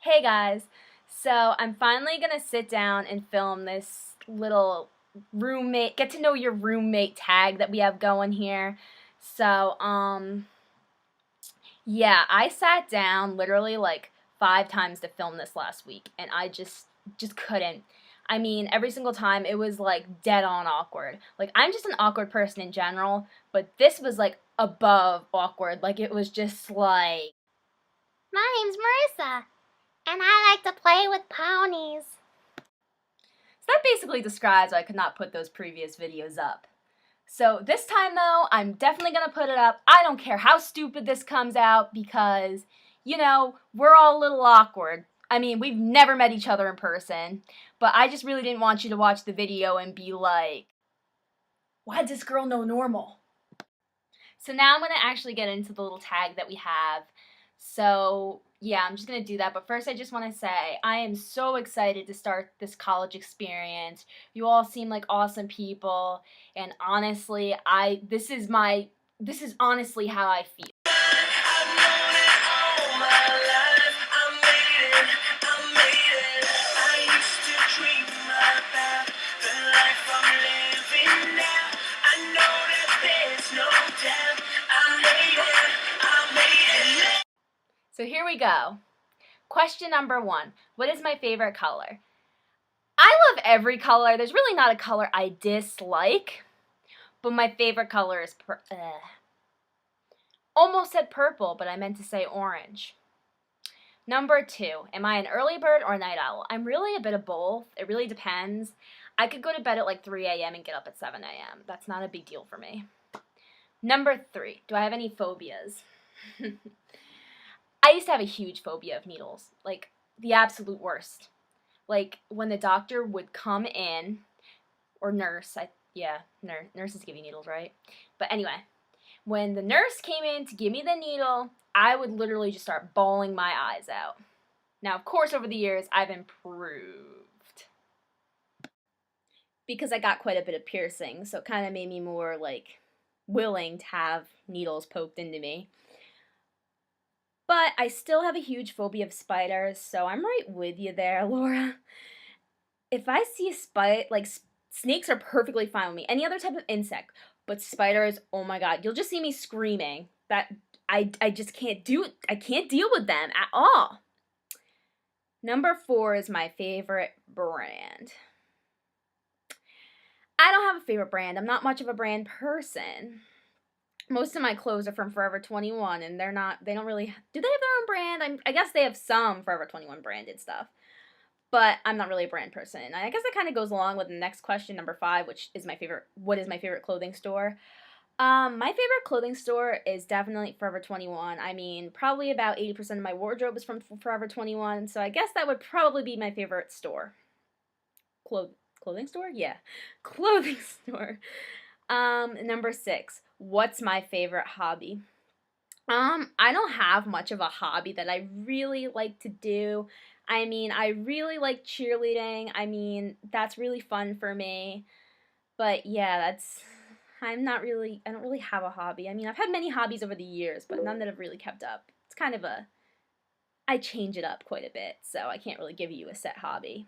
Hey guys, so I'm finally gonna sit down and film this little roommate, get to know your roommate tag that we have going here. So, yeah, I sat down literally like 5 times to film this last week, and I just couldn't. I mean, every single time it was like dead on awkward. Like, I'm just an awkward person in general, but this was like above awkward. Like, it was just like, My name's Marissa, and I like to play with ponies. so that basically describes why I could not put those previous videos up. So this time though, I'm definitely gonna put it up. I don't care how stupid this comes out because, we're all a little awkward. I mean, we've never met each other in person, but I just really didn't want you to watch the video and be like, why does this girl know normal? So now I'm gonna actually get into the little tag that we have. So yeah, I'm just gonna do that. But first, I just want to say I am so excited to start this college experience. You all seem like awesome people, and honestly, this is honestly how I feel. So here we go. Question number 1. What is my favorite color? I love every color. There's really not a color I dislike, but my favorite color is almost said purple, but I meant to say orange. Number 2, am I an early bird or a night owl? I'm really a bit of both. It really depends. I could go to bed at like 3 a.m. and get up at 7 a.m. That's not a big deal for me. Number 3, do I have any phobias? I used to have a huge phobia of needles, like the absolute worst. Like when the doctor would come in, or nurse, nurses give you needles, right? But anyway, when the nurse came in to give me the needle, I would literally just start bawling my eyes out. Now, of course, over the years, I've improved because I got quite a bit of piercing, so it kind of made me more like willing to have needles poked into me. But I still have a huge phobia of spiders, so I'm right with you there, Laura. If I see a spider, like snakes are perfectly fine with me. Any other type of insect, but spiders, oh my god, you'll just see me screaming. That I just can't do it. I can't deal with them at all. Number 4 is my favorite brand. I don't have a favorite brand. I'm not much of a brand person. Most of my clothes are from Forever 21, and they don't really, do they have their own brand? I guess they have some Forever 21 branded stuff, but I'm not really a brand person. And I guess that kind of goes along with the next question, number 5, which is what is my favorite clothing store? My favorite clothing store is definitely Forever 21. I mean, probably about 80% of my wardrobe is from Forever 21, so I guess that would probably be my favorite store. Clothing store? Yeah. Clothing store. Number 6. What's my favorite hobby? I don't have much of a hobby that I really like to do. I mean, I really like cheerleading. I mean, that's really fun for me. But yeah, I don't really have a hobby. I mean, I've had many hobbies over the years, but none that have really kept up. It's kind of I change it up quite a bit, so I can't really give you a set hobby,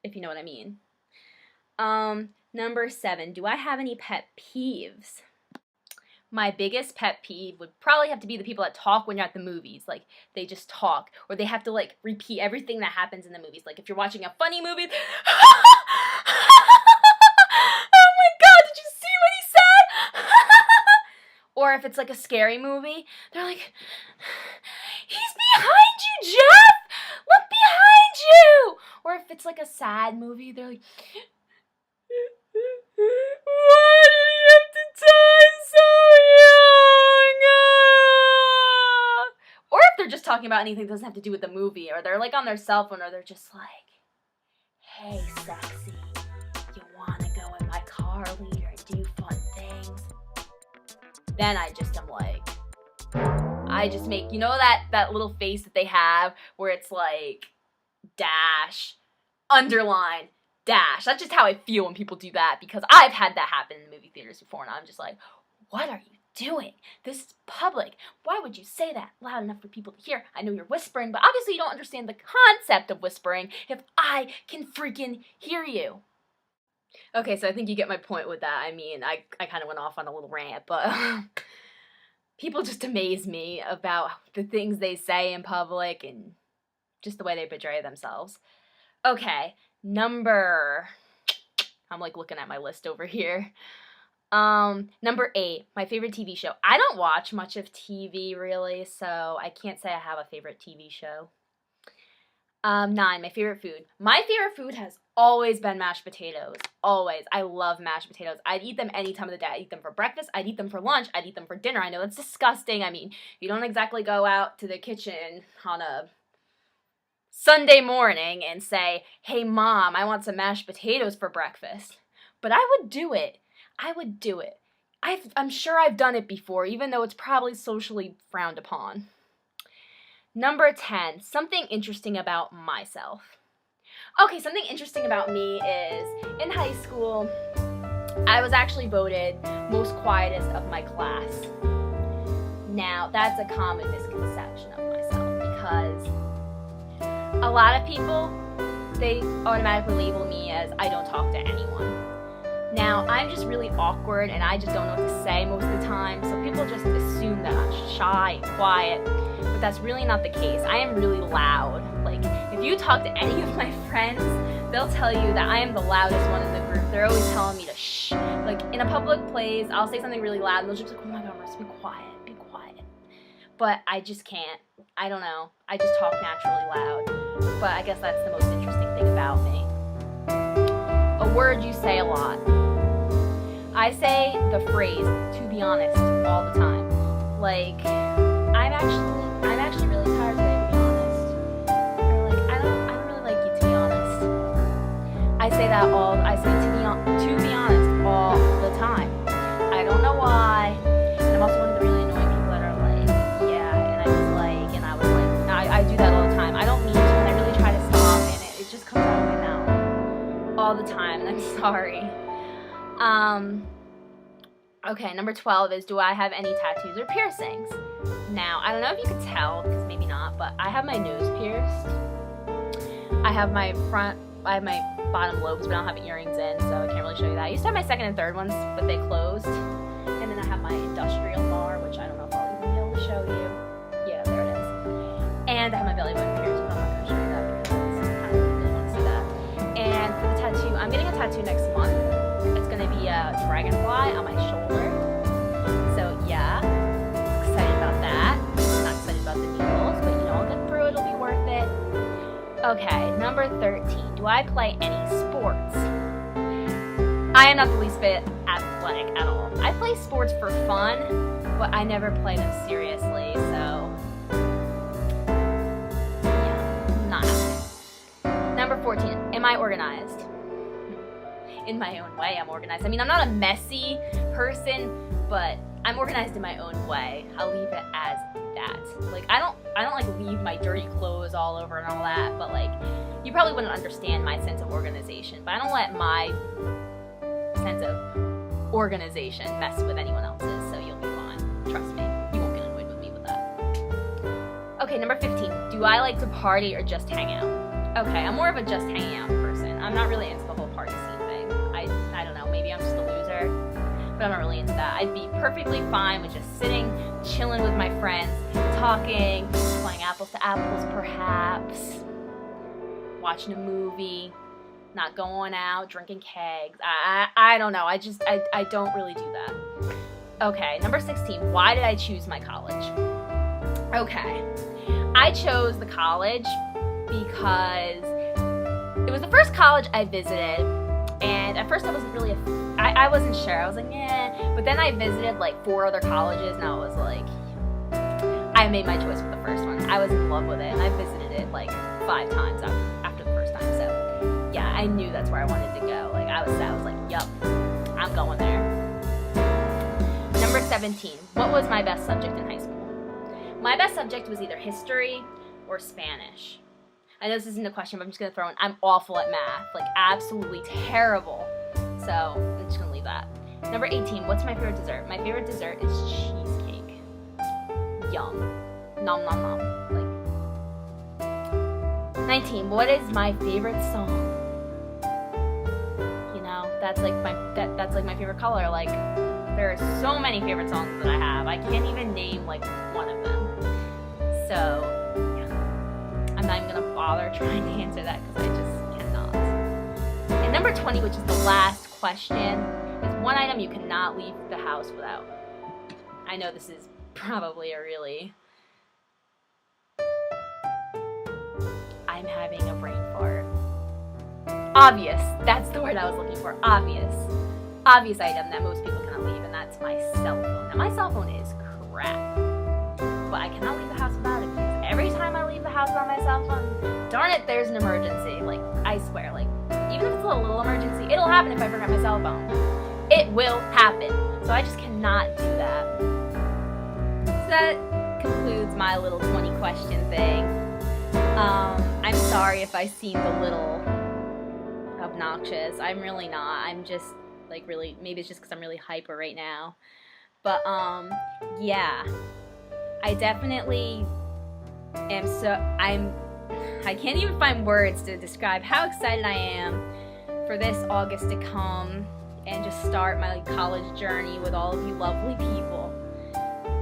if you know what I mean. Number 7, do I have any pet peeves? My biggest pet peeve would probably have to be the people that talk when you're at the movies. Like, they just talk, or they have to, like, repeat everything that happens in the movies. Like, if you're watching a funny movie, oh my god, did you see what he said? Or if it's, like, a scary movie, they're like, he's behind you, Jeff! Look behind you! Or if it's, like, a sad movie, they're like, why did he have to die so young? Or if they're just talking about anything that doesn't have to do with the movie, or they're like on their cell phone, or they're just like, hey, sexy, you wanna go in my car later and do fun things? Then I just am like, I just make, that little face that they have where it's like, dash, underline, dash. That's just how I feel when people do that, because I've had that happen in the movie theaters before, and I'm just like, what are you do it. This is public. Why would you say that loud enough for people to hear? I know you're whispering, but obviously you don't understand the concept of whispering if I can freaking hear you. Okay, so I think you get my point with that. I mean, I kind of went off on a little rant, but people just amaze me about the things they say in public and just the way they portray themselves. Okay, I'm like looking at my list over here. Number 8, my favorite TV show. I don't watch much of TV really, so I can't say I have a favorite TV show. 9, my favorite food. My favorite food has always been mashed potatoes. Always. I love mashed potatoes. I'd eat them any time of the day. I'd eat them for breakfast. I'd eat them for lunch. I'd eat them for dinner. I know that's disgusting. I mean, you don't exactly go out to the kitchen on a Sunday morning and say, hey, Mom, I want some mashed potatoes for breakfast. But I would do it. I would do it. I'm sure I've done it before, even though it's probably socially frowned upon. Number 10, something interesting about myself. Okay, something interesting about me is in high school, I was actually voted most quietest of my class. Now, that's a common misconception of myself because a lot of people, they automatically label me as I don't talk to anyone. Now, I'm just really awkward and I just don't know what to say most of the time, so people just assume that I'm shy and quiet, but that's really not the case. I am really loud. Like, if you talk to any of my friends, they'll tell you that I am the loudest one in the group. They're always telling me to shh. Like, in a public place, I'll say something really loud and they'll just be like, oh my God, Marissa, be quiet, be quiet. But I just can't. I don't know. I just talk naturally loud. But I guess that's the most interesting thing about me. A word you say a lot. I say the phrase, to be honest, all the time. Like, I'm actually really tired today, to be honest. Or like, I don't really like you, to be honest. I say to be honest all the time. I don't know why. And I'm also one of the really annoying people that are like, yeah, and I was like, I do that all the time. I don't mean to, and I really try to stop, and it just comes out of my mouth all the time, and I'm sorry. Okay, number 12 is, do I have any tattoos or piercings? Now, I don't know if you could tell, because maybe not, but I have my nose pierced. I have my bottom lobes, but I don't have earrings in, so I can't really show you that. I used to have my second and third ones, but they closed. And then I have my industrial bar, which I don't know if I'll even be able to show you. Yeah, there it is. And I have my belly button pierced, but I'm not going to show you that because I don't really want to see that. And for the tattoo, I'm getting a tattoo next month. It's going to be a dragonfly on my shoulder. So yeah, excited about that. Not excited about the needles, but you know, I'll get through it. It'll be worth it. Okay, number 13. Do I play any sports? I am not the least bit athletic at all. I play sports for fun, but I never play them seriously, so yeah, not happening. Number 14. Am I organized? In my own way, I'm organized. I mean, I'm not a messy person, but I'm organized in my own way. I'll leave it as that. Like, I don't like leave my dirty clothes all over and all that, but like, you probably wouldn't understand my sense of organization, but I don't let my sense of organization mess with anyone else's, so you'll be fine. Trust me, you won't get annoyed with me with that. Okay, number 15. Do I like to party or just hang out? Okay, I'm more of a just hanging out person. I'm not really into the whole party scene thing. I don't know, maybe I'm just a loser, but I'm not really into that. I'd be perfectly fine with just sitting, chilling with my friends, talking, playing apples to apples perhaps, watching a movie, not going out, drinking kegs. I don't know. I don't really do that. Okay, number 16. Why did I choose my college? Okay. I chose the college because it was the first college I visited, and at first I wasn't really I wasn't sure. I was like, yeah. But then I visited like 4 other colleges, and I was like, I made my choice for the first one. I was in love with it, and I visited it like 5 times after the first time. So yeah, I knew that's where I wanted to go. Like, I was like, yup, I'm going there. Number 17. What was my best subject in high school? My best subject was either history or Spanish. I know this isn't a question, but I'm just going to throw in, I'm awful at math. Like, absolutely terrible. So I'm just going to leave that. Number 18, what's my favorite dessert? My favorite dessert is cheesecake. Yum. Nom nom nom. Like. 19, what is my favorite song? You know, that's like my favorite color. Like, there are so many favorite songs that I have. I can't even name like one of them. So, yeah. I'm not even gonna bother trying to answer that because I just cannot. And number 20, which is the last question, is one item you cannot leave the house without. I know this is probably a really... I'm having a brain fart. Obvious. That's the word I was looking for. Obvious. Obvious item that most people cannot leave, and that's my cell phone. Now, my cell phone is crap, but I cannot leave the house without it because every time I leave the house without my cell phone, darn it, there's an emergency. Like, I swear, like, even if it's a little emergency, it'll happen if I forget my cell phone. It will happen. So I just cannot do that. So that concludes my little 20 question thing. I'm sorry if I seemed a little obnoxious. I'm really not. I'm just like really, maybe it's just because I'm really hyper right now. But yeah, I definitely am I can't even find words to describe how excited I am for this August to come and just start my college journey with all of you lovely people.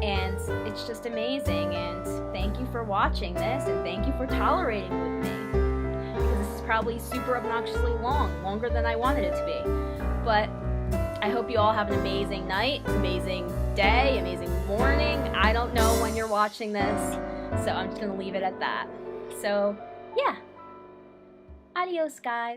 And it's just amazing, and thank you for watching this, and thank you for tolerating with me. Because this is probably super obnoxiously long, longer than I wanted it to be. But I hope you all have an amazing night, amazing day, amazing morning. I don't know when you're watching this, so I'm just gonna leave it at that. So, yeah. Adios, guys.